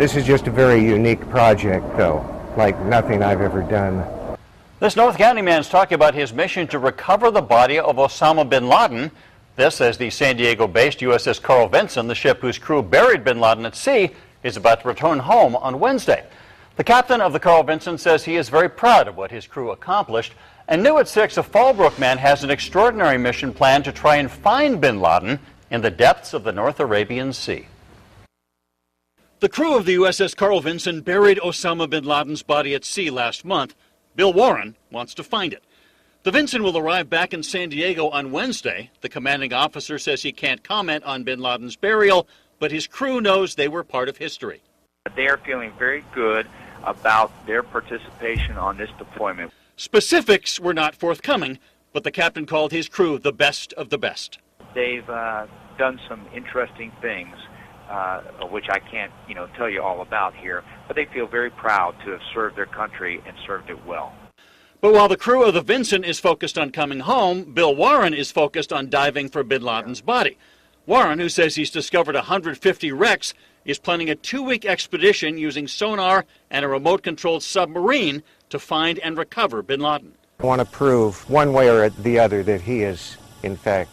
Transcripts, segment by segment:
This is just a very unique project, though, like nothing I've ever done. This North County man is talking about his mission to recover the body of Osama bin Laden. This as the San Diego-based USS Carl Vinson, the ship whose crew buried bin Laden at sea, is about to return home on Wednesday. The captain of the Carl Vinson says he is very proud of what his crew accomplished. And new at 6, a Fallbrook man has an extraordinary mission planned to try and find bin Laden in the depths of the North Arabian Sea. The crew of the USS Carl Vinson buried Osama bin Laden's body at sea last month. Bill Warren wants to find it. The Vinson will arrive back in San Diego on Wednesday. The commanding officer says he can't comment on bin Laden's burial, but his crew knows they were part of history. They are feeling very good about their participation on this deployment. Specifics were not forthcoming, but the captain called his crew the best of the best. They've done some interesting things, which I can't, tell you all about here, but they feel very proud to have served their country and served it well. But while the crew of the Vinson is focused on coming home, Bill Warren is focused on diving for bin Laden's body. Warren, who says he's discovered 150 wrecks, is planning a 2-week expedition using sonar and a remote-controlled submarine to find and recover bin Laden. I want to prove one way or the other that he is, in fact,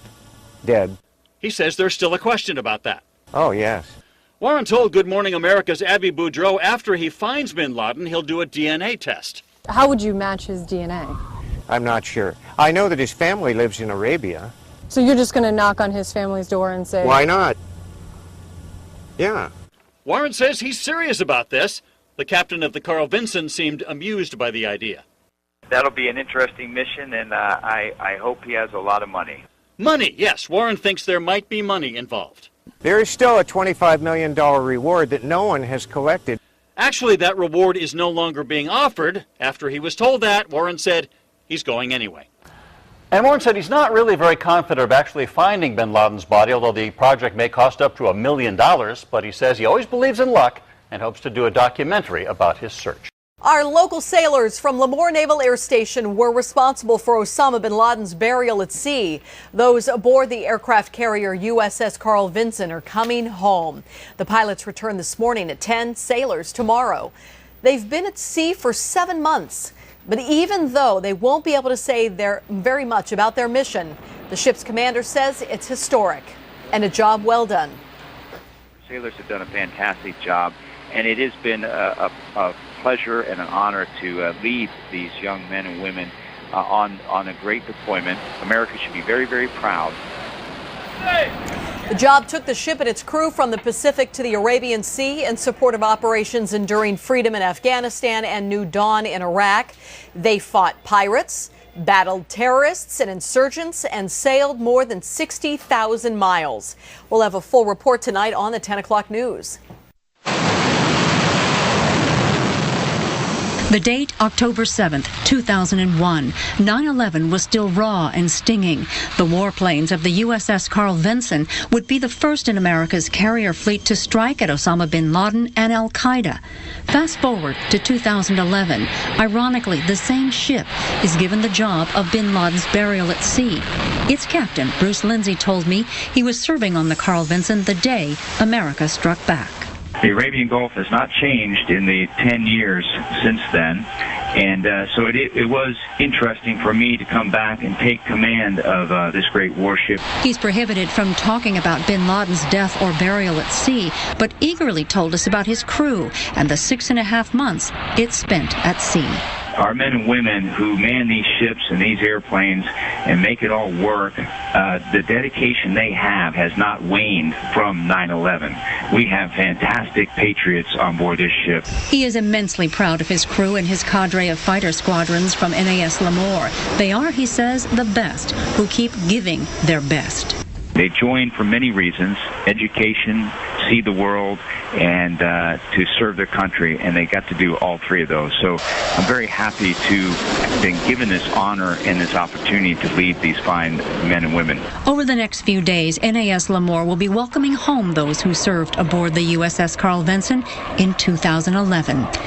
dead. He says there's still a question about that. Oh, yes. Warren told Good Morning America's Abby Boudreau after he finds bin Laden, he'll do a DNA test. How would you match his DNA? I'm not sure. I know that his family lives in Arabia. So you're just going to knock on his family's door and say... Why not? Yeah. Warren says he's serious about this. The captain of the Carl Vinson seemed amused by the idea. That'll be an interesting mission, and I hope he has a lot of money. Money, yes. Warren thinks there might be money involved. There is still a $25 million reward that no one has collected. Actually, that reward is no longer being offered. After he was told that, Warren said he's going anyway. And Warren said he's not really very confident of actually finding bin Laden's body, although the project may cost up to $1 million. But he says he always believes in luck and hopes to do a documentary about his search. Our local sailors from Lemoore Naval Air Station were responsible for Osama bin Laden's burial at sea. Those aboard the aircraft carrier USS Carl Vinson are coming home. The pilots return this morning at 10, sailors tomorrow. They've been at sea for 7 months. But even though they won't be able to say very much about their mission, the ship's commander says it's historic and a job well done. Sailors have done a fantastic job, and it has been a pleasure and an honor to lead these young men and women on a great deployment. America should be very, very proud. The job took the ship and its crew from the Pacific to the Arabian Sea in support of operations Enduring Freedom in Afghanistan and New Dawn in Iraq. They fought pirates, battled terrorists and insurgents, and sailed more than 60,000 miles. We'll have a full report tonight on the 10 o'clock news. The date, October 7th, 2001. 9/11 was still raw and stinging. The warplanes of the USS Carl Vinson would be the first in America's carrier fleet to strike at Osama bin Laden and al-Qaeda. Fast forward to 2011. Ironically, the same ship is given the job of bin Laden's burial at sea. Its captain, Bruce Lindsay, told me he was serving on the Carl Vinson the day America struck back. The Arabian Gulf has not changed in the 10 years since then, and so it was interesting for me to come back and take command of this great warship. He's prohibited from talking about bin Laden's death or burial at sea, but eagerly told us about his crew and the 6.5 months it spent at sea. Our men and women who man these ships and these airplanes and make it all work, the dedication they have has not waned from 9/11. We have fantastic patriots on board this ship. He is immensely proud of his crew and his cadre of fighter squadrons from NAS Lemoore. They are, he says, the best, who keep giving their best. They joined for many reasons: education, see the world, and to serve their country, and they got to do all three of those. So I'm very happy to have been given this honor and this opportunity to lead these fine men and women. Over the next few days, NAS Lemoore will be welcoming home those who served aboard the USS Carl Vinson in 2011.